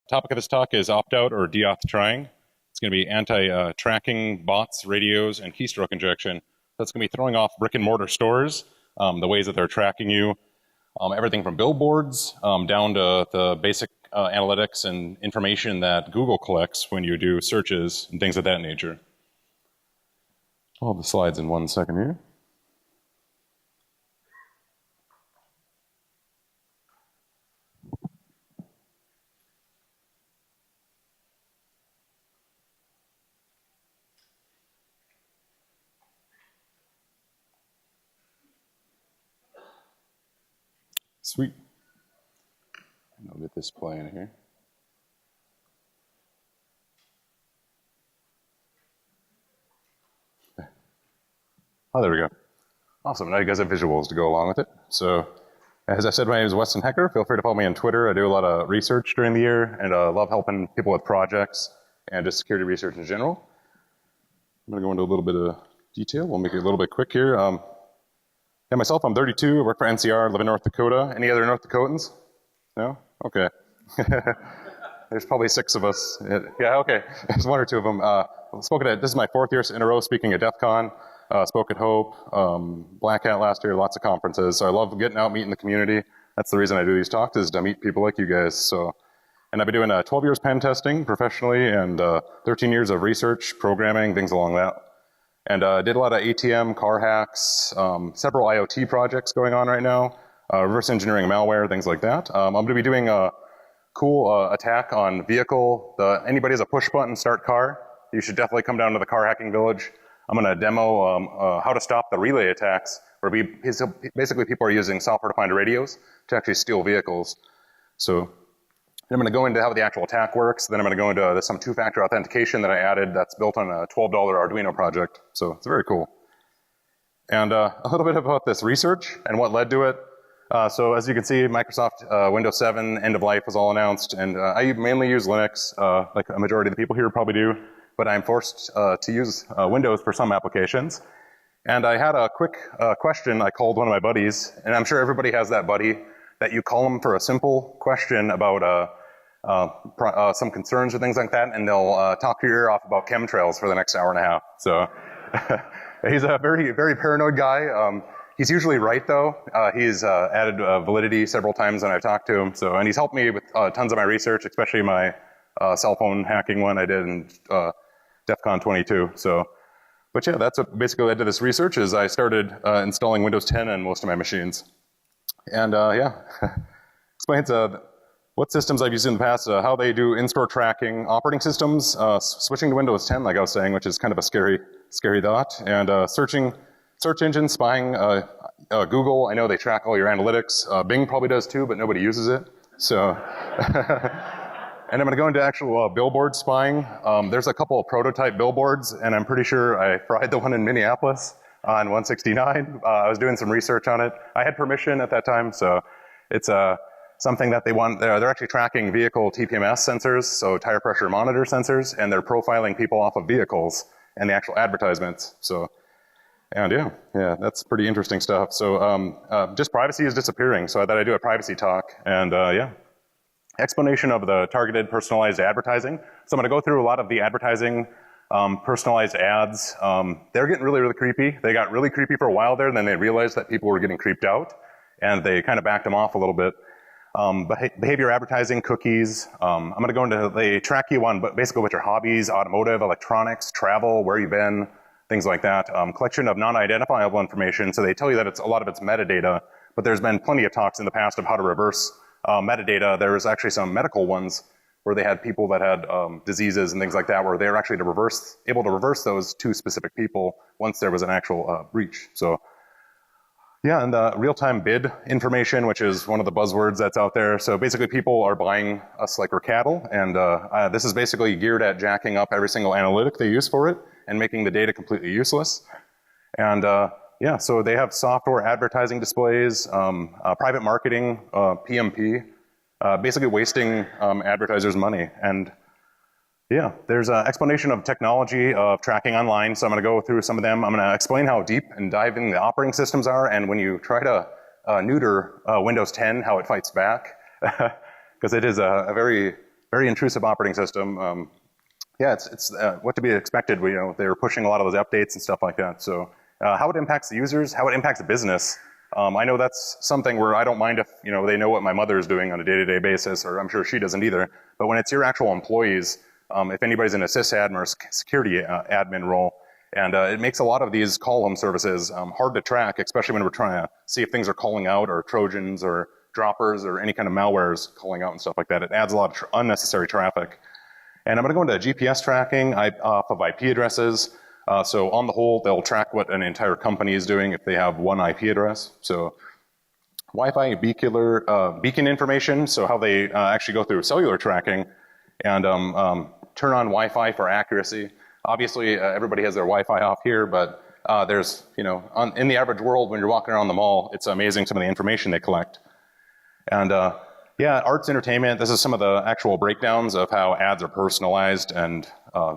topic of this talk is opt-out or Deauth trying. It's going to be anti-tracking bots, radios, and keystroke injection. That's going to be throwing off brick and mortar stores, the ways that they're tracking you, everything from billboards down to the basic analytics and information that Google collects when you do searches and things of that nature. I'll have the slides in 1 second here. Sweet. And I'll get this playing here. Oh, there we go. Awesome. Now you guys have visuals to go along with it. So, as I said, my name is Weston Hecker. Feel free to follow me on Twitter. I do a lot of research during the year and love helping people with projects and just security research in general. I'm going to go into a little bit of detail. We'll make it a little bit quick here. Yeah, myself, I'm 32, I work for NCR, live in North Dakota. Any other North Dakotans? No? Okay. There's probably 6 of us. Yeah, okay. There's 1 or 2 of them. This is my 4th year in a row speaking at DEF CON. Spoke at Hope, Black Hat last year, lots of conferences. So I love getting out, meeting the community. That's the reason I do these talks, is to meet people like you guys. So, and I've been doing 12 years pen testing professionally and 13 years of research, programming, things along that. And did a lot of ATM, car hacks, several IoT projects going on right now, reverse engineering malware, things like that. I'm going to be doing a cool attack on vehicle. Anybody has a push button start car, you should definitely come down to the car hacking village. I'm going to demo how to stop the relay attacks, where basically people are using software-defined radios to actually steal vehicles. So I'm going to go into how the actual attack works. Then I'm going to go into some 2-factor authentication that I added that's built on a $12 Arduino project. So it's very cool. And a little bit about this research and what led to it. So as you can see, Microsoft Windows 7 end of life was all announced. And I mainly use Linux, like a majority of the people here probably do. But I'm forced to use Windows for some applications. And I had a quick question. I called one of my buddies, and I'm sure everybody has that buddy that you call them for a simple question about some concerns or things like that, and they'll talk your ear off about chemtrails for the next hour and a half. So he's a very, very paranoid guy. He's usually right, though. He's added validity several times when I've talked to him. So, and he's helped me with tons of my research, especially my cell phone hacking one I did in DEF CON 22. So, but yeah, that's what basically led to this research. Is I started installing Windows 10 on most of my machines, and yeah, explains what systems I've used in the past, how they do in-store tracking, operating systems, switching to Windows 10, like I was saying, which is kind of a scary thought, and search engine spying, Google. I know they track all your analytics. Bing probably does too, but nobody uses it. So. And I'm going to go into actual billboard spying. There's a couple of prototype billboards, and I'm pretty sure I fried the one in Minneapolis on 169. I was doing some research on it. I had permission at that time, so it's something that they want. They're actually tracking vehicle TPMS sensors, so tire pressure monitor sensors, and they're profiling people off of vehicles and the actual advertisements. So, and yeah, that's pretty interesting stuff. So just privacy is disappearing, so I thought I'd do a privacy talk, and yeah. Explanation of the targeted personalized advertising. So I'm going to go through a lot of the advertising, personalized ads. They're getting really, really creepy. They got really creepy for a while there, and then they realized that people were getting creeped out, and they kind of backed them off a little bit. Behavior advertising, cookies. I'm going to go into, they track you on basically what your hobbies, automotive, electronics, travel, where you've been, things like that. Collection of non-identifiable information. So they tell you that a lot of it's metadata, but there's been plenty of talks in the past of how to reverse metadata. There was actually some medical ones where they had people that had diseases and things like that, where they were actually able to reverse those to specific people once there was an actual breach. So yeah, and the real-time bid information, which is one of the buzzwords that's out there. So basically people are buying us like we're cattle, and this is basically geared at jacking up every single analytic they use for it and making the data completely useless. And yeah, so they have software advertising displays, private marketing, PMP, basically wasting advertisers' money. And yeah, there's an explanation of technology of tracking online, so I'm going to go through some of them. I'm going to explain how deep and dive in the operating systems are, and when you try to neuter Windows 10, how it fights back, because it is a very very intrusive operating system. Yeah, it's what to be expected. They were pushing a lot of those updates and stuff like that. So how it impacts the users, how it impacts the business. I know that's something where I don't mind if, they know what my mother is doing on a day-to-day basis, or I'm sure she doesn't either. But when it's your actual employees, if anybody's in a sysadmin or security admin role, and it makes a lot of these call home services hard to track, especially when we're trying to see if things are calling out, or Trojans, or droppers, or any kind of malwares calling out and stuff like that. It adds a lot of unnecessary traffic. And I'm going to go into GPS tracking off of IP addresses. So on the whole, they'll track what an entire company is doing if they have one IP address. So Wi-Fi beacon information, so how they actually go through cellular tracking, and turn on Wi-Fi for accuracy. Obviously, everybody has their Wi-Fi off here, but there's, in the average world, when you're walking around the mall, it's amazing some of the information they collect. And yeah, arts, entertainment, this is some of the actual breakdowns of how ads are personalized and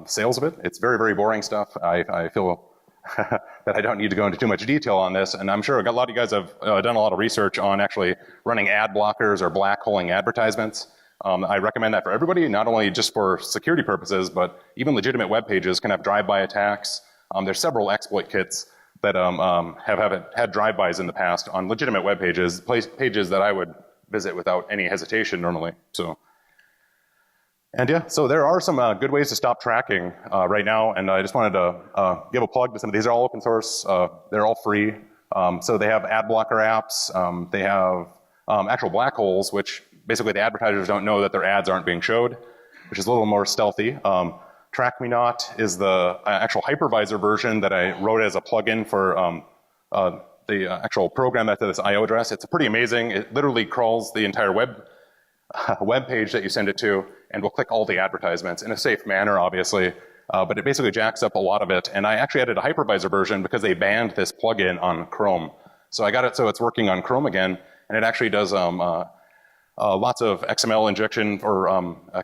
sales of it. It's very, very boring stuff. I feel that I don't need to go into too much detail on this, and I'm sure a lot of you guys have done a lot of research on actually running ad blockers or black holing advertisements. I recommend that for everybody, not only just for security purposes, but even legitimate web pages can have drive-by attacks. There's several exploit kits that have had drive-bys in the past on legitimate web pages, pages that I would visit without any hesitation normally. So, and yeah, so there are some good ways to stop tracking right now, and I just wanted to give a plug to some of these. Are all open source. They're all free. So they have ad blocker apps. They have actual black holes, which basically the advertisers don't know that their ads aren't being showed, which is a little more stealthy. Track Me Not is the actual hypervisor version that I wrote as a plugin for the actual program that's at this IO address. It's pretty amazing. It literally crawls the entire web page that you send it to, and will click all the advertisements in a safe manner, obviously. But it basically jacks up a lot of it. And I actually added a hypervisor version because they banned this plugin on Chrome. So I got it so it's working on Chrome again, and it actually does lots of XML injection or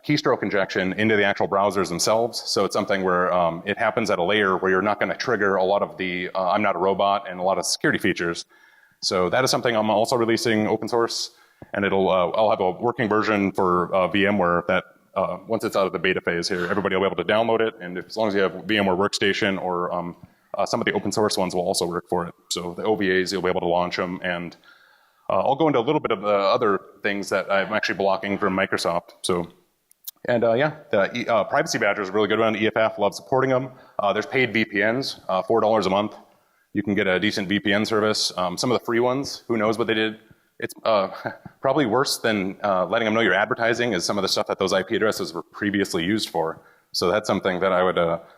keystroke injection into the actual browsers themselves. So it's something where it happens at a layer where you're not going to trigger a lot of the I'm not a robot and a lot of security features. So that is something I'm also releasing open source, and I'll have a working version for VMware that once it's out of the beta phase here, everybody will be able to download it, and as long as you have VMware Workstation or some of the open source ones will also work for it. So the OVAs, you'll be able to launch them, and I'll go into a little bit of the other things that I'm actually blocking from Microsoft. So, and yeah, the privacy badger is a really good one. EFF loves supporting them. There's paid VPNs, $4 a month. You can get a decent VPN service. Some of the free ones, who knows what they did. It's probably worse than letting them know you're advertising is some of the stuff that those IP addresses were previously used for. So that's something that I would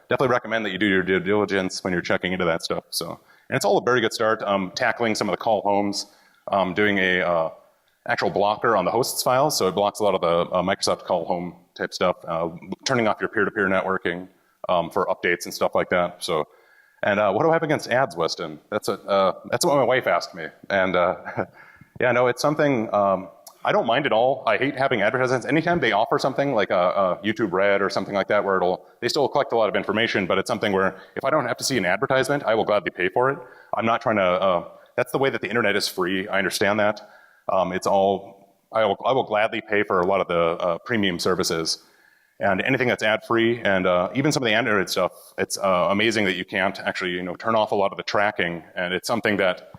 definitely recommend that you do your due diligence when you're checking into that stuff. So, and it's all a very good start. Tackling some of the call homes. Doing a actual blocker on the hosts file, so it blocks a lot of the Microsoft call home type stuff, turning off your peer-to-peer networking for updates and stuff like that. So, and what do I have against ads, Weston? That's what my wife asked me, and yeah, no, it's something I don't mind at all. I hate having advertisements. Anytime they offer something like a YouTube Red or something like that, where they still collect a lot of information, but it's something where if I don't have to see an advertisement, I will gladly pay for it. I'm not trying to. That's the way that the internet is free. I understand that. It's all, I will gladly pay for a lot of the premium services. And anything that's ad-free, and even some of the Android stuff, it's amazing that you can't actually, turn off a lot of the tracking. And it's something that,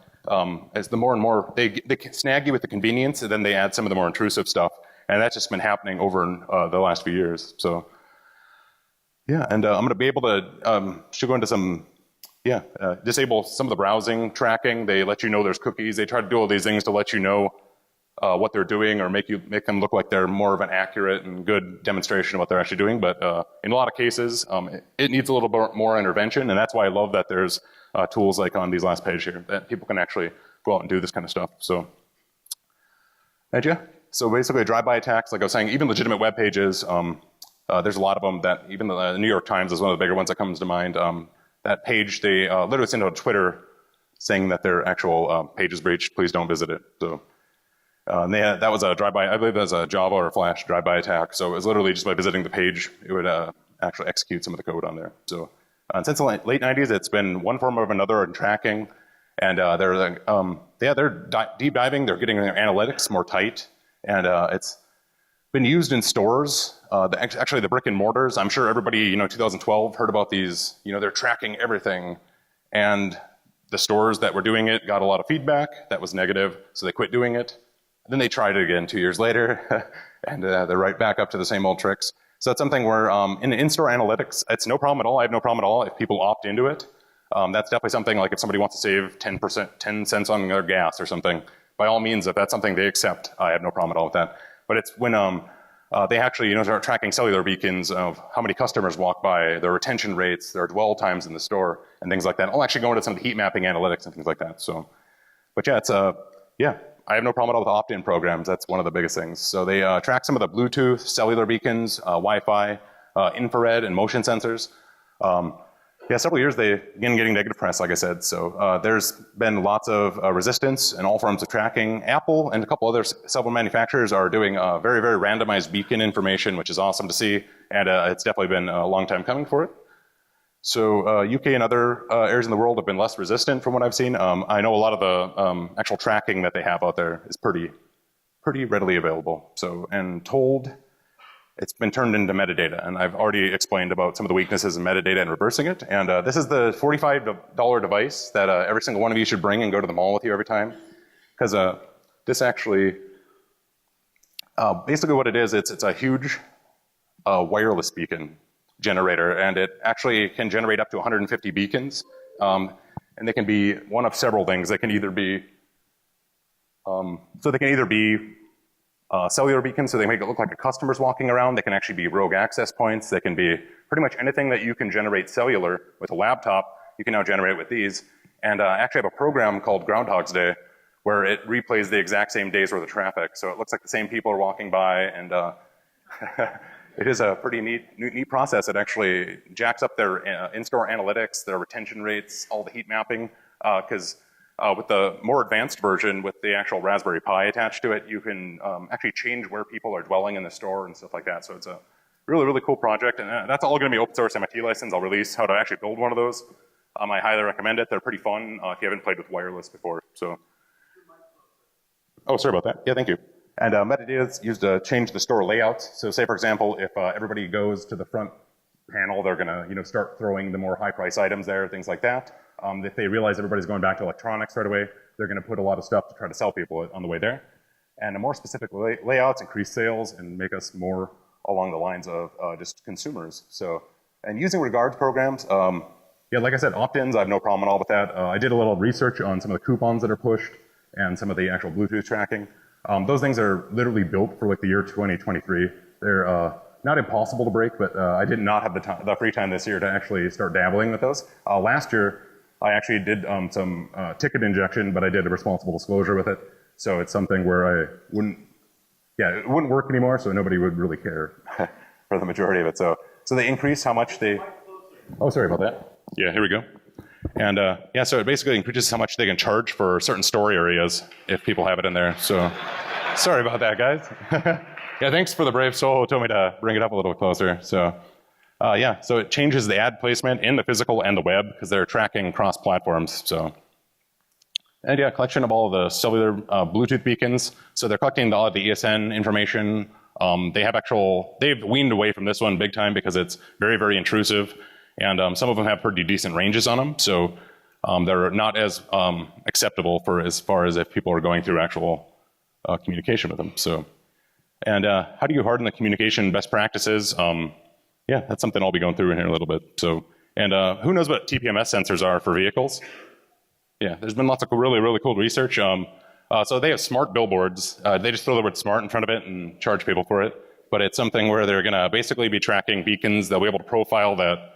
as the more and more, they snag you with the convenience, and then they add some of the more intrusive stuff. And that's just been happening over the last few years. So, yeah, and I'm going to be able to, should go into some, disable some of the browsing tracking. They let you know there's cookies. They try to do all these things to let you know what they're doing, or make them look like they're more of an accurate and good demonstration of what they're actually doing. But in a lot of cases, it needs a little bit more intervention, and that's why I love that there's tools like on these last page here that people can actually go out and do this kind of stuff. So, and yeah, so basically drive-by attacks, like I was saying, even legitimate web pages. There's a lot of them that even the New York Times is one of the bigger ones that comes to mind. That page, they literally sent out Twitter saying that their actual page is breached. Please don't visit it. So that was a drive-by. I believe that was a Java or Flash drive-by attack. So it was literally just by visiting the page, it would actually execute some of the code on there. So since the late 90s, it's been one form or another in tracking, and they're deep diving. They're getting their analytics more tight, and been used in stores. Actually, the brick and mortars. I'm sure everybody, 2012 heard about these. They're tracking everything, and the stores that were doing it got a lot of feedback that was negative, so they quit doing it. Then they tried it again 2 years later, and they're right back up to the same old tricks. So that's something where in in-store analytics, it's no problem at all. I have no problem at all if people opt into it. That's definitely something like if somebody wants to save 10%, 10 cents on their gas or something, by all means, if that's something they accept, I have no problem at all with that. But it's when they actually start tracking cellular beacons of how many customers walk by, their retention rates, their dwell times in the store, and things like that. I'll actually go into some of the heat mapping analytics and things like that. So, but yeah, it's I have no problem at all with opt-in programs. That's one of the biggest things. So they track some of the Bluetooth, cellular beacons, Wi-Fi, infrared, and motion sensors. Several years they've been getting negative press, like I said. So there's been lots of resistance in all forms of tracking. Apple and a couple other several manufacturers are doing very, very randomized beacon information, which is awesome to see. And it's definitely been a long time coming for it. So UK and other areas in the world have been less resistant from what I've seen. I know a lot of the actual tracking that they have out there is pretty readily available. So, and told, it's been turned into metadata. And I've already explained about some of the weaknesses in metadata and reversing it. And this is the $45 device that every single one of you should bring and go to the mall with you every time. Because this actually, basically what it is, it's a huge wireless beacon generator, and it actually can generate up to 150 beacons, and they can be one of several things. They can either be, cellular beacons, so they make it look like a customer's walking around. They can actually be rogue access points. They can be pretty much anything that you can generate cellular with a laptop, you can now generate with these. And I actually have a program called Groundhog's Day, where it replays the exact same day's worth of traffic. So it looks like the same people are walking by, and it is a pretty neat process. It actually jacks up their in-store analytics, their retention rates, all the heat mapping, because with the more advanced version with the actual Raspberry Pi attached to it, you can actually change where people are dwelling in the store and stuff like that. So it's a really, really cool project, and that's all going to be open source MIT license. I'll release how to actually build one of those. I highly recommend it. They're pretty fun if you haven't played with wireless before. So, oh, sorry about that. Yeah, thank you. And metadata is used to change the store layout. So say, for example, if everybody goes to the front panel, they're going to start throwing the more high-price items there, things like that. If they realize everybody's going back to electronics right away, they're going to put a lot of stuff to try to sell people on the way there. And more specific layouts increase sales and make us more along the lines of just consumers. So, and using regards programs, like I said, opt-ins, I have no problem at all with that. I did a little research on some of the coupons that are pushed and some of the actual Bluetooth tracking. Those things are literally built for like the year 2023. They're not impossible to break, but I did not have the free time this year to actually start dabbling with those. Last year, I actually did some ticket injection, but I did a responsible disclosure with it. So it's something where it wouldn't work anymore, so nobody would really care for the majority of it. So they increase how much they, oh, sorry about that. Yeah, here we go. And so it basically increases how much they can charge for certain store areas if people have it in there. So sorry about that, guys. Yeah, thanks for the brave soul who told me to bring it up a little closer. So so it changes the ad placement in the physical and the web because they're tracking cross platforms. So, and collection of all of the cellular Bluetooth beacons. So they're collecting all of the ESN information. They've weaned away from this one big time because it's very, very intrusive. And some of them have pretty decent ranges on them, so they're not as acceptable for as far as if people are going through actual communication with them. So, and how do you harden the communication best practices? That's something I'll be going through in here a little bit. So, and who knows what TPMS sensors are for vehicles? Yeah, there's been lots of really, really cool research. So they have smart billboards. They just throw the word smart in front of it and charge people for it. But it's something where they're going to basically be tracking beacons. They'll be able to profile that.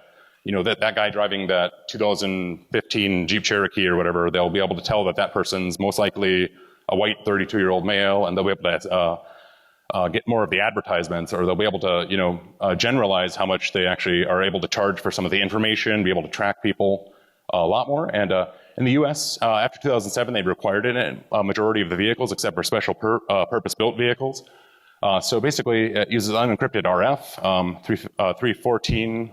That guy driving that 2015 Jeep Cherokee or whatever, they'll be able to tell that person's most likely a white 32-year-old male, and they'll be able to get more of the advertisements, or they'll be able to, generalize how much they actually are able to charge for some of the information, be able to track people a lot more. And in the US, after 2007, they required it in a majority of the vehicles, except for special purpose-built vehicles. So basically, it uses unencrypted RF, 314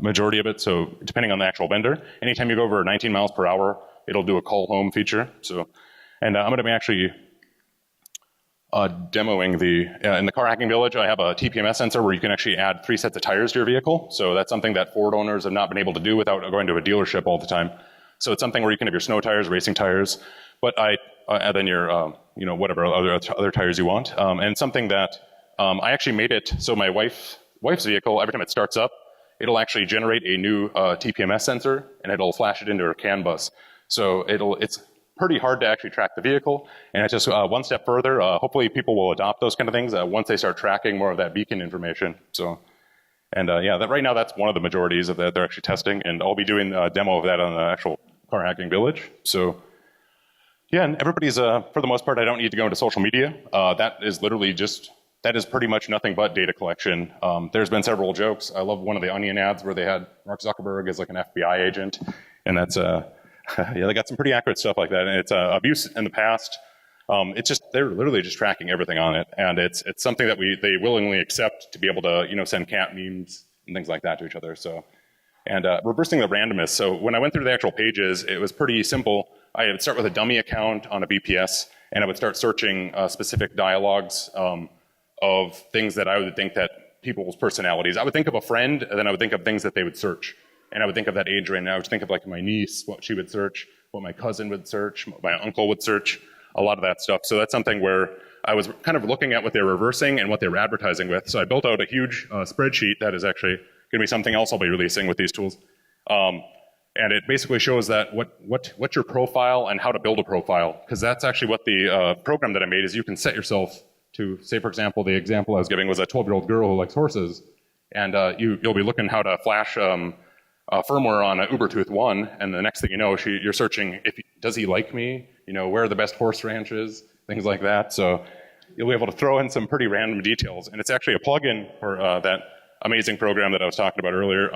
majority of it. So depending on the actual vendor, anytime you go over 19 miles per hour, it'll do a call home feature. So, and I'm going to be actually demoing in the car hacking village, I have a TPMS sensor where you can actually add 3 sets of tires to your vehicle. So that's something that Ford owners have not been able to do without going to a dealership all the time. So it's something where you can have your snow tires, racing tires, but and then your, whatever other tires you want. And something that I actually made it so my wife's vehicle, every time it starts up, it'll actually generate a new TPMS sensor, and it'll flash it into her CAN bus. So it's pretty hard to actually track the vehicle, and it's just one step further. Hopefully people will adopt those kind of things once they start tracking more of that beacon information. So, and right now that's one of the majorities of that they're actually testing, and I'll be doing a demo of that on the actual car hacking village. So, yeah, and everybody's, for the most part, I don't need to go into social media. That is pretty much nothing but data collection. There's been several jokes. I love one of the Onion ads where they had Mark Zuckerberg as like an FBI agent, and that's yeah, they got some pretty accurate stuff like that, and it's abuse in the past. They're literally just tracking everything on it, and it's something that they willingly accept to be able to send cat memes and things like that to each other. So, and reversing the randomness. So when I went through the actual pages, it was pretty simple. I would start with a dummy account on a VPS, and I would start searching specific dialogues of things that I would think that people's personalities. I would think of a friend, and then I would think of things that they would search. And I would think of that age range, and I would think of like my niece, what she would search, what my cousin would search, what my uncle would search, a lot of that stuff. So that's something where I was kind of looking at what they're reversing and what they were advertising with. So I built out a huge spreadsheet that is actually going to be something else I'll be releasing with these tools. And it basically shows that what's your profile and how to build a profile. Because that's actually what the program that I made is you can set yourself to, say for example, the example I was giving was a 12-year-old girl who likes horses. And you'll be looking how to flash firmware on a Ubertooth 1, and the next thing you know, you're searching, does he like me? Where are the best horse ranches? Things like that. So you'll be able to throw in some pretty random details. And it's actually a plugin for that amazing program that I was talking about earlier.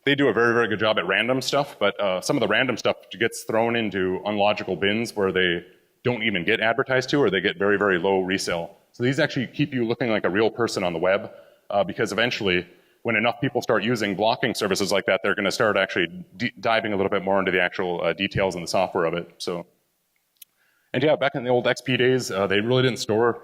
They do a very, very good job at random stuff, but some of the random stuff gets thrown into unlogical bins where they don't even get advertised to, or they get very, very low resale. So these actually keep you looking like a real person on the web, because eventually, when enough people start using blocking services like that, they're going to start actually diving a little bit more into the actual details and the software of it. So, and yeah, back in the old XP days, they really didn't store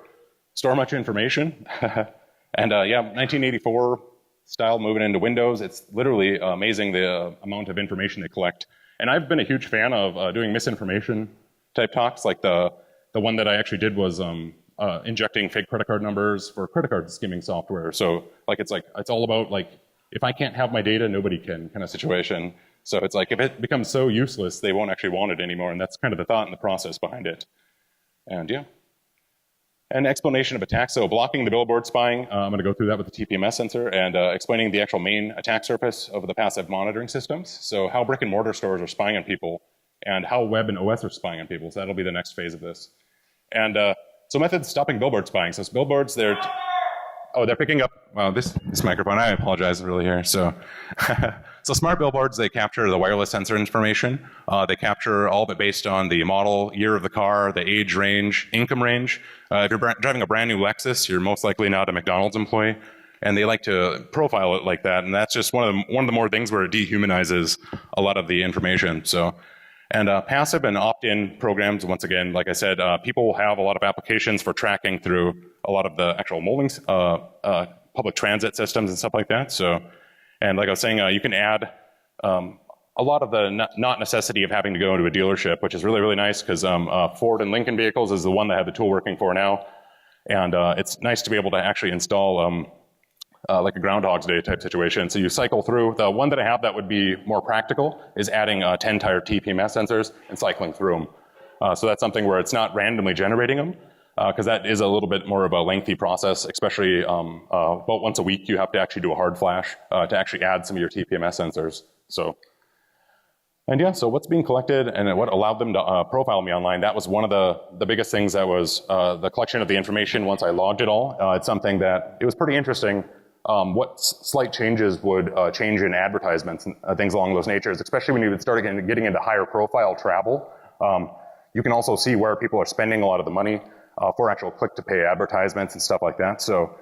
much information. And yeah, 1984 style moving into Windows, it's literally amazing the amount of information they collect. And I've been a huge fan of doing misinformation type talks. Like the one that I actually did was injecting fake credit card numbers for credit card skimming software. So it's all about like, if I can't have my data, nobody can kind of situation. So it's like, if it becomes so useless, they won't actually want it anymore. And that's kind of the thought and the process behind it. And yeah. An explanation of attacks. So blocking the billboard spying, I'm going to go through that with the TPMS sensor, and explaining the actual main attack surface of the passive monitoring systems. So how brick and mortar stores are spying on people, and how web and OS are spying on people. So that'll be the next phase of this. And so methods stopping billboard spying. So billboards, they're picking up, well, this microphone, I apologize really here. So, so smart billboards, they capture the wireless sensor information. They capture all of it based on the model, year of the car, the age range, income range. If you're driving a brand new Lexus, you're most likely not a McDonald's employee. And they like to profile it like that. And that's just one of the more things where it dehumanizes a lot of the information. So, and passive and opt-in programs, once again, like I said, people will have a lot of applications for tracking through a lot of the actual molding, public transit systems and stuff like that. So, and like I was saying, you can add a lot of the not necessity of having to go into a dealership, which is really, really nice, because Ford and Lincoln vehicles is the one that I have the tool working for now. And it's nice to be able to actually install like a Groundhog's Day type situation. So you cycle through. The one that I have that would be more practical is adding 10-tire TPMS sensors and cycling through them. So that's something where it's not randomly generating them, because that is a little bit more of a lengthy process, especially about once a week you have to actually do a hard flash to actually add some of your TPMS sensors. So, and yeah, so what's being collected and what allowed them to profile me online, that was one of the biggest things. That was the collection of the information once I logged it all. It's something that, it was pretty interesting. What slight changes would change in advertisements and things along those natures, especially when you would start getting into higher profile travel. You can also see where people are spending a lot of the money for actual click-to-pay advertisements and stuff like that. So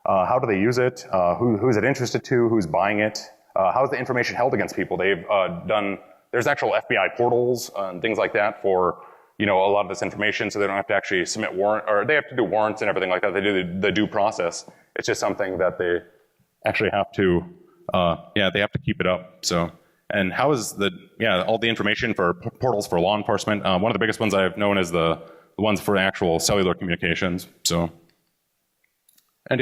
how do they use it? Who's it interested to? Who's buying it? How is the information held against people? They've there's actual FBI portals and things like that for a lot of this information, so they don't have to actually submit warrant, or they have to do warrants and everything like that. They do the due process. It's just something that they actually have to, they have to keep it up. So, and how is all the information for portals for law enforcement? One of the biggest ones I've known is the ones for actual cellular communications. So, and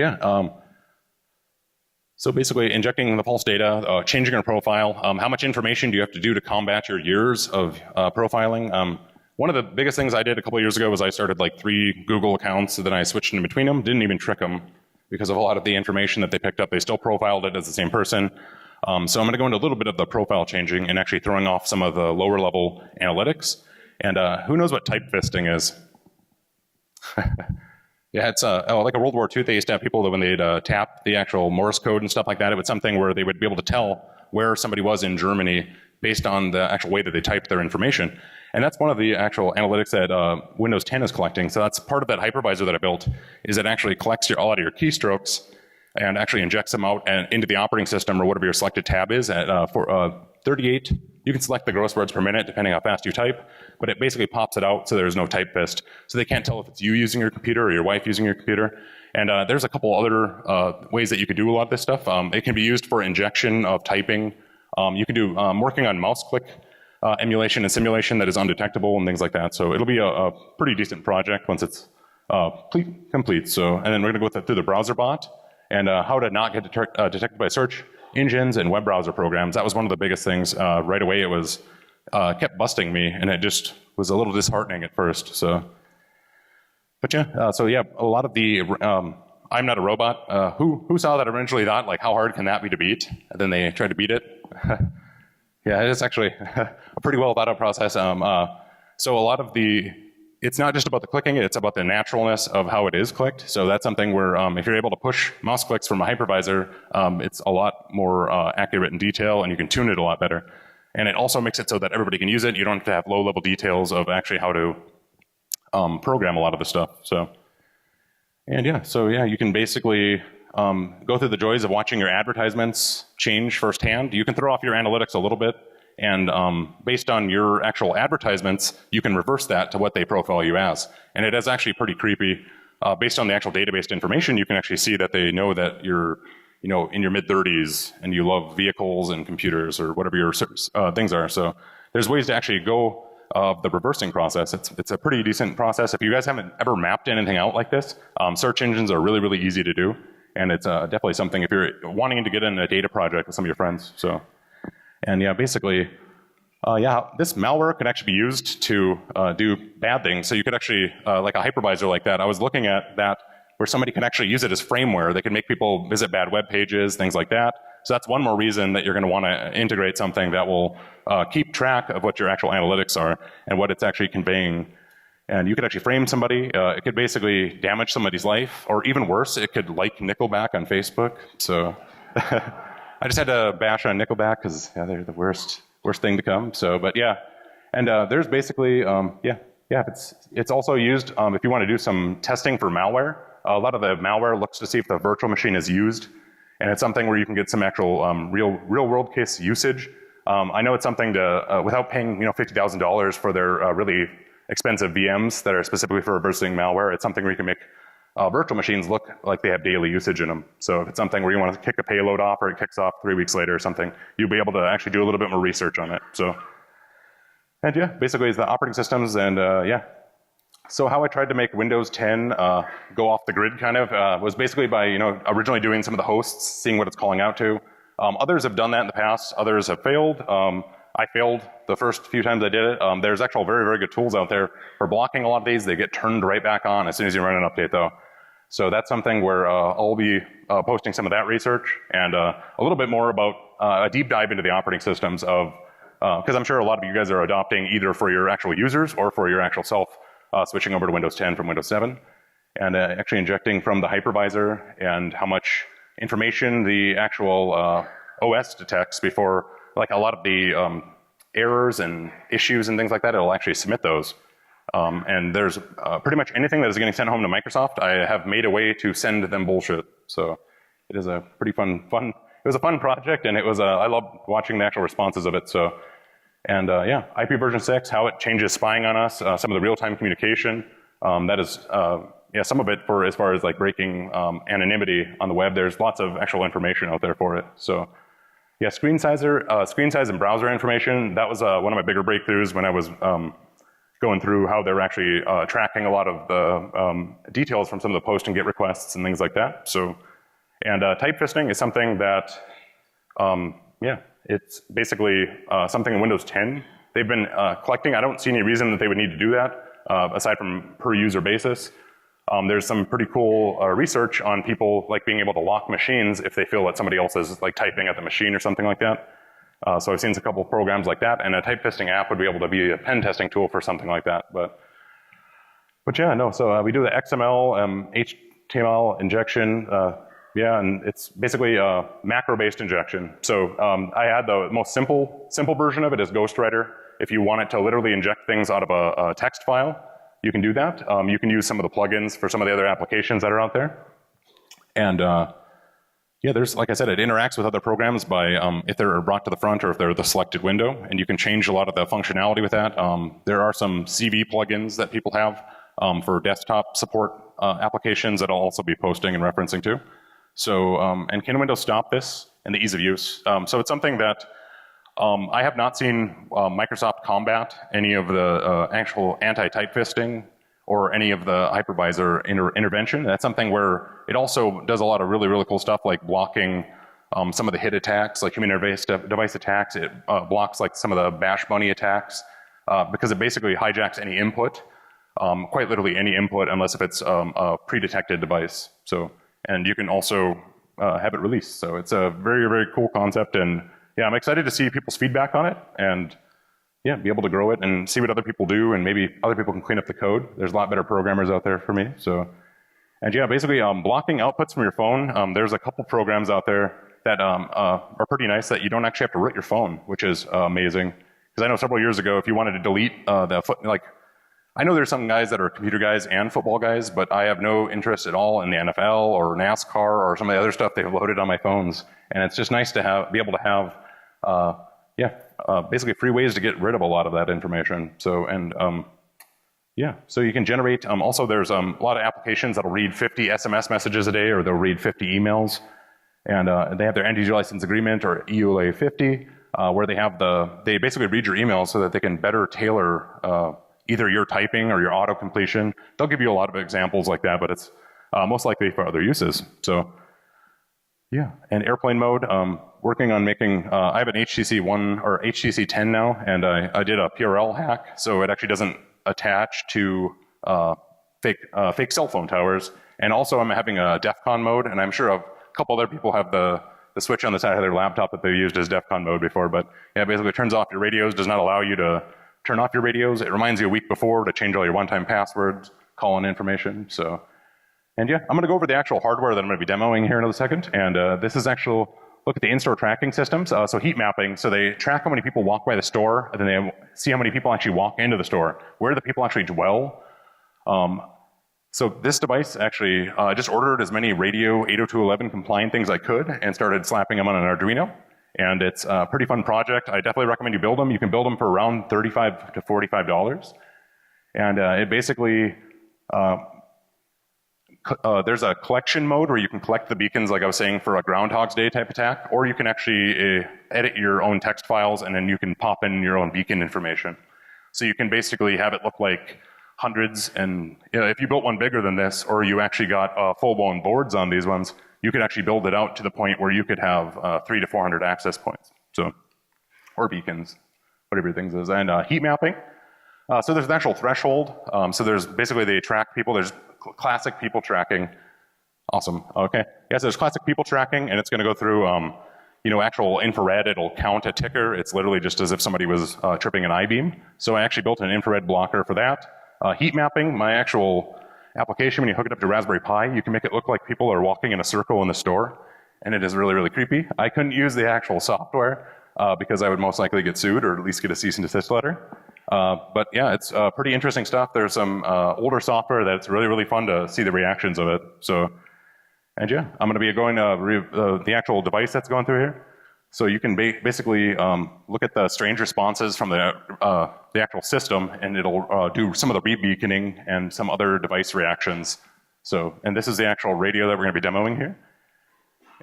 so basically injecting the false data, changing your profile. How much information do you have to do to combat your years of profiling? One of the biggest things I did a couple of years ago was I started like 3 Google accounts, and then I switched in between them. Didn't even trick them because of a lot of the information that they picked up. They still profiled it as the same person. So I'm going to go into a little bit of the profile changing and actually throwing off some of the lower level analytics. And who knows what type fisting is? Yeah, it's like a World War II. They used to have people that when they'd tap the actual Morse code and stuff like that, it was something where they would be able to tell where somebody was in Germany based on the actual way that they typed their information. And that's one of the actual analytics that Windows 10 is collecting. So that's part of that hypervisor that I built, is it actually collects a lot of your keystrokes and actually injects them out and into the operating system or whatever your selected tab is at 38. You can select the gross words per minute depending how fast you type, but it basically pops it out so there's no type fist. So they can't tell if it's you using your computer or your wife using your computer. And there's a couple other ways that you could do a lot of this stuff. It can be used for injection of typing. You can do working on mouse click emulation and simulation that is undetectable and things like that. So it'll be a pretty decent project once it's complete. So, and then we're going to go through the browser bot and how to not get detected by search engines and web browser programs. That was one of the biggest things. Right away, it was kept busting me, and it just was a little disheartening at first. So, but yeah, a lot of the I'm not a robot. Who saw that originally thought like, how hard can that be to beat? And then they tried to beat it. Yeah, it's actually a pretty well thought out process. So a lot of it's not just about the clicking, it's about the naturalness of how it is clicked. So that's something where if you're able to push mouse clicks from a hypervisor, it's a lot more accurate in detail, and you can tune it a lot better. And it also makes it so that everybody can use it. You don't have to have low-level details of actually how to program a lot of the stuff. So, and you can basically go through the joys of watching your advertisements change firsthand. You can throw off your analytics a little bit, and based on your actual advertisements, you can reverse that to what they profile you as. And it is actually pretty creepy. Based on the actual database information, you can actually see that they know that you're in your mid-30s and you love vehicles and computers or whatever your things are. So there's ways to actually go the reversing process. It's a pretty decent process. If you guys haven't ever mapped anything out like this, search engines are really, really easy to do. And it's definitely something if you're wanting to get in a data project with some of your friends. So, and yeah, basically, this malware can actually be used to do bad things. So you could actually, like a hypervisor like that, I was looking at that where somebody can actually use it as frameware. They can make people visit bad web pages, things like that. So that's one more reason that you're going to want to integrate something that will keep track of what your actual analytics are and what it's actually conveying. And you could actually frame somebody. It could basically damage somebody's life, or even worse, it could like Nickelback on Facebook. So I just had to bash on Nickelback because they're the worst thing to come. So, but yeah, and there's basically it's also used if you want to do some testing for malware. A lot of the malware looks to see if the virtual machine is used, and it's something where you can get some actual real world case usage. I know it's something to without paying $50,000 for their really expensive VMs that are specifically for reversing malware. It's something where you can make virtual machines look like they have daily usage in them. So if it's something where you want to kick a payload off or it kicks off 3 weeks later or something, you'll be able to actually do a little bit more research on it. So, and yeah, basically it's the operating systems and yeah. So how I tried to make Windows 10 go off the grid kind of was basically by originally doing some of the hosts, seeing what it's calling out to. Others have done that in the past. Others have failed. I failed the first few times I did it. There's actual very, very good tools out there for blocking a lot of these. They get turned right back on as soon as you run an update though. So that's something where I'll be posting some of that research and a little bit more about a deep dive into the operating systems of, because I'm sure a lot of you guys are adopting either for your actual users or for your actual self switching over to Windows 10 from Windows 7 and actually injecting from the hypervisor and how much information the actual OS detects before, like a lot of the errors and issues and things like that, it'll actually submit those. And there's pretty much anything that is getting sent home to Microsoft, I have made a way to send them bullshit. So it is a pretty fun, it was a fun project and it was, I loved watching the actual responses of it. So And yeah, IP version 6, how it changes spying on us, some of the real-time communication. That is, yeah, some of it for as far as like breaking anonymity on the web. There's lots of actual information out there for it. So yeah, screen size and browser information. That was one of my bigger breakthroughs when I was going through how they're actually tracking a lot of the details from some of the post and get requests and things like that. So, and type fisting is something that, yeah, it's basically something in Windows 10 they've been collecting. I don't see any reason that they would need to do that aside from per user basis. There's some pretty cool research on people like being able to lock machines if they feel that somebody else is like typing at the machine or something like that. So I've seen a couple of programs like that, and a type fisting app would be able to be a pen testing tool for something like that. But yeah, no. So we do the XML, HTML injection. Yeah, and it's basically a macro-based injection. So I had the most simple version of it is Ghostwriter. If you want it to literally inject things out of a text file, you can do that. You can use some of the plugins for some of the other applications that are out there. And yeah, there's, like I said, it interacts with other programs by if they're brought to the front or if they're the selected window, and you can change a lot of the functionality with that. There are some CV plugins that people have for desktop support applications that I'll also be posting and referencing to. So, and can Windows stop this and the ease of use? So it's something that I have not seen Microsoft combat any of the actual anti-type fisting or any of the hypervisor intervention. That's something where it also does a lot of really, really cool stuff like blocking some of the hit attacks, like human device attacks. It blocks like some of the bash bunny attacks because it basically hijacks any input, quite literally any input, unless if it's a pre-detected device. So, and you can also have it released. So it's a very, very cool concept, and yeah, I'm excited to see people's feedback on it, and yeah, be able to grow it and see what other people do, and maybe other people can clean up the code. There's a lot better programmers out there for me. So, and yeah, basically blocking outputs from your phone. There's a couple programs out there that are pretty nice that you don't actually have to root your phone, which is amazing. Because I know several years ago, if you wanted to delete I know there's some guys that are computer guys and football guys, but I have no interest at all in the NFL or NASCAR or some of the other stuff they've loaded on my phones. And it's just nice to be able to have, basically free ways to get rid of a lot of that information. So, and yeah, so you can generate, also there's a lot of applications that'll read 50 SMS messages a day, or they'll read 50 emails. And they have their end-user license agreement, or EULA 50, where they basically read your emails so that they can better tailor either your typing or your auto completion. They'll give you a lot of examples like that, but it's most likely for other uses. So yeah, and airplane mode, working on making, I have an HTC 1 or HTC 10 now, and I did a PRL hack, so it actually doesn't attach to fake cell phone towers. And also I'm having a DEF CON mode, and I'm sure a couple other people have the switch on the side of their laptop that they've used as DEF CON mode before, but yeah, basically it turns off your radios, does not allow you to turn off your radios. It reminds you a week before to change all your one-time passwords, call in information. So, and yeah, I'm going to go over the actual hardware that I'm going to be demoing here in a second. And this is actual look at the in-store tracking systems. So heat mapping. So they track how many people walk by the store, and then they see how many people actually walk into the store. Where do the people actually dwell? So this device actually just ordered as many radio 802.11 compliant things I could and started slapping them on an Arduino. And it's a pretty fun project. I definitely recommend you build them. You can build them for around $35 to $45. And it basically, there's a collection mode where you can collect the beacons, like I was saying, for a Groundhog's Day type attack, or you can actually edit your own text files, and then you can pop in your own beacon information. So you can basically have it look like hundreds, and if you built one bigger than this, or you actually got full-blown boards on these ones, you could actually build it out to the point where you could have 300 to 400 access points, so, or beacons, whatever your things is. And heat mapping. So there's an actual threshold. So there's basically they track people. There's classic people tracking. Awesome. Okay. Yeah, so there's classic people tracking, and it's going to go through, actual infrared. It'll count a ticker. It's literally just as if somebody was tripping an I-beam. So I actually built an infrared blocker for that. Heat mapping, my actual application, when you hook it up to Raspberry Pi, you can make it look like people are walking in a circle in the store, and it is really, really creepy. I couldn't use the actual software because I would most likely get sued, or at least get a cease and desist letter. But yeah, it's pretty interesting stuff. There's some older software that's really, really fun to see the reactions of it. So, and yeah, I'm going to be going the actual device that's going through here. So you can basically look at the strange responses from the actual system, and it'll do some of the rebeaconing and some other device reactions. So, and this is the actual radio that we're going to be demoing here.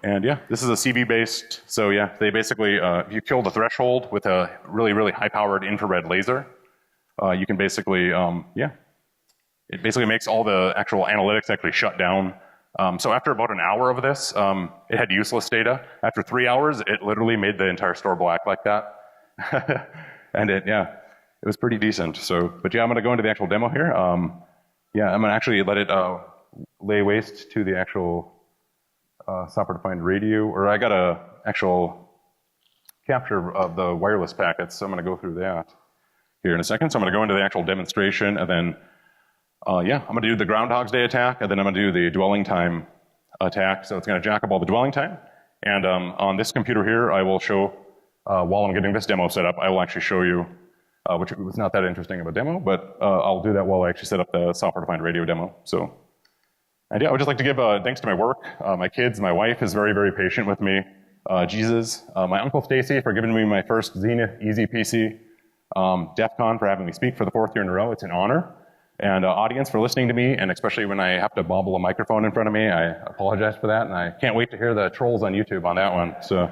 And yeah, this is a CV-based. So yeah, they basically, if you kill the threshold with a really, really high-powered infrared laser, you can basically, yeah, it basically makes all the actual analytics actually shut down. So after about an hour of this, it had useless data. After 3 hours, it literally made the entire store black like that. And yeah, it was pretty decent. So, but yeah, I'm gonna go into the actual demo here. Yeah, I'm gonna actually let it lay waste to the actual software-defined radio, or I got a actual capture of the wireless packets, so I'm gonna go through that here in a second. So I'm gonna go into the actual demonstration, and then yeah, I'm gonna do the Groundhog's Day attack, and then I'm gonna do the dwelling time attack. So it's gonna jack up all the dwelling time. And on this computer here, I will show, while I'm getting this demo set up, I will actually show you, which was not that interesting of a demo, but I'll do that while I actually set up the software-defined radio demo. So, and yeah, I would just like to give thanks to my work, my kids, my wife is very, very patient with me, Jesus, my Uncle Stacy for giving me my first Zenith Easy PC, DEF CON for having me speak for the 4th year in a row. It's an honor. And audience for listening to me, and especially when I have to bobble a microphone in front of me, I apologize for that, and I can't wait to hear the trolls on YouTube on that one. So,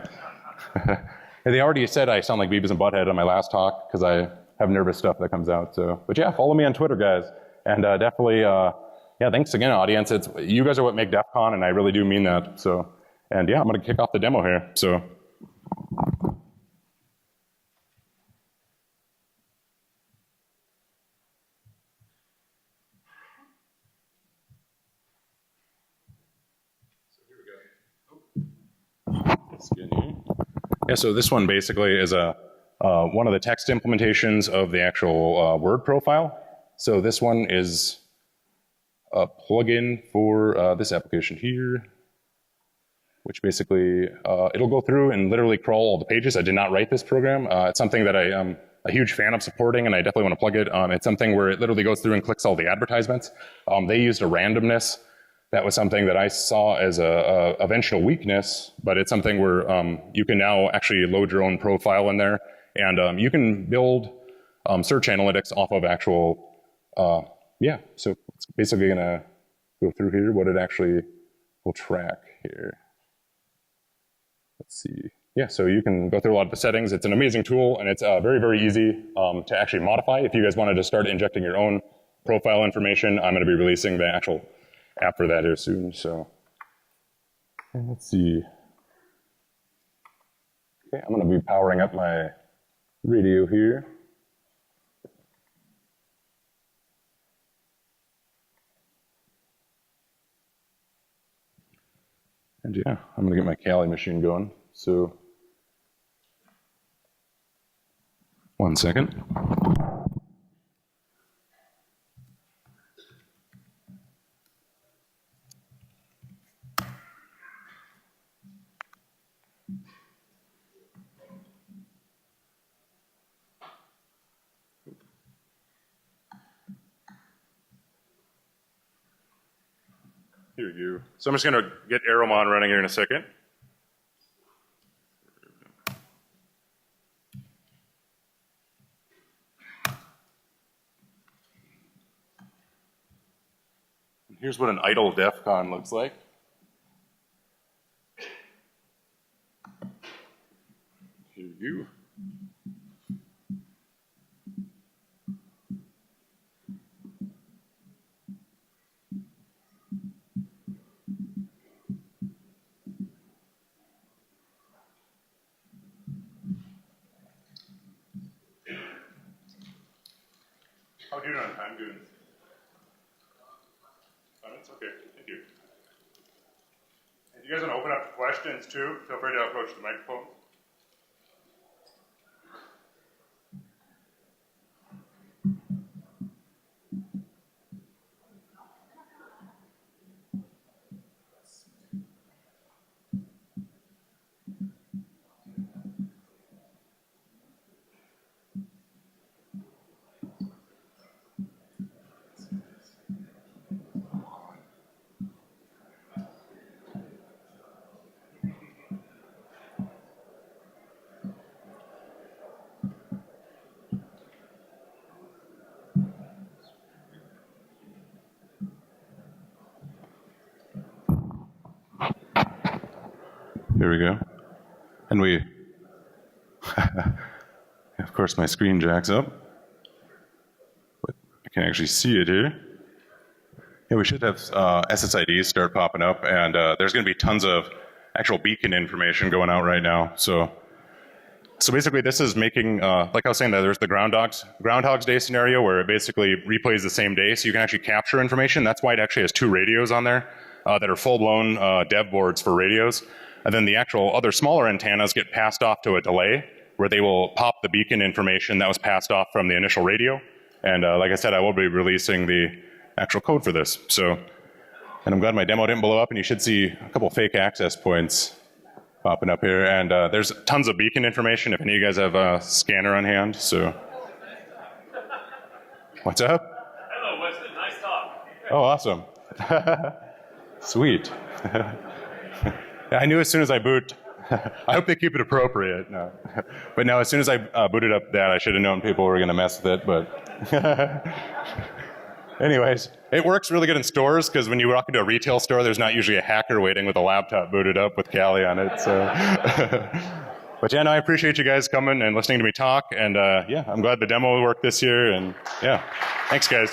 they already said I sound like Beavis and Butthead on my last talk, because I have nervous stuff that comes out. So, but yeah, follow me on Twitter, guys, and definitely, yeah, thanks again, audience. It's, you guys are what make DEF CON, and I really do mean that. So, and yeah, I'm gonna kick off the demo here, so. Yeah, so this one basically is a one of the text implementations of the actual Word profile. So this one is a plugin for this application here, which basically, it'll go through and literally crawl all the pages. I did not write this program. It's something that I am a huge fan of supporting, and I definitely want to plug it. It's something where it literally goes through and clicks all the advertisements. They used a randomness. That was something that I saw as a eventual weakness, but it's something where you can now actually load your own profile in there, and you can build search analytics off of actual, yeah, so it's basically gonna go through here what it actually will track here. Let's see. Yeah, so you can go through a lot of the settings. It's an amazing tool, and it's very, very easy to actually modify. If you guys wanted to start injecting your own profile information, I'm gonna be releasing the actual app for that here soon, so. And let's see. Okay, I'm gonna be powering up my radio here. And yeah, I'm gonna get my Kali machine going, so. 1 second. Here we go. So I'm just gonna get Arrowmon running here in a second. Here's what an idle DEF CON looks like. Here we go. How are you doing on time, Goons? It's okay, thank you. If you guys want to open up to questions too, feel free to approach the microphone. There we go. And we, of course, my screen jacks up. But I can actually see it here. Yeah, we should have SSIDs start popping up, and there's going to be tons of actual beacon information going out right now. So basically, this is making, like I was saying, that there's the Groundhog's Day scenario where it basically replays the same day, so you can actually capture information. That's why it actually has 2 radios on there that are full-blown dev boards for radios. And then the actual other smaller antennas get passed off to a delay where they will pop the beacon information that was passed off from the initial radio. And like I said, I will be releasing the actual code for this. So, and I'm glad my demo didn't blow up, and you should see a couple fake access points popping up here. And there's tons of beacon information if any of you guys have a scanner on hand. So, what's up? Hello, Weston. Nice talk. Oh, awesome. Sweet. I knew as soon as I boot, I hope they keep it appropriate. No. But no, as soon as I booted up that, I should have known people were going to mess with it. But anyways, it works really good in stores because when you walk into a retail store, there's not usually a hacker waiting with a laptop booted up with Kali on it. So, but yeah, no, I appreciate you guys coming and listening to me talk. And yeah, I'm glad the demo worked this year. And yeah, thanks, guys.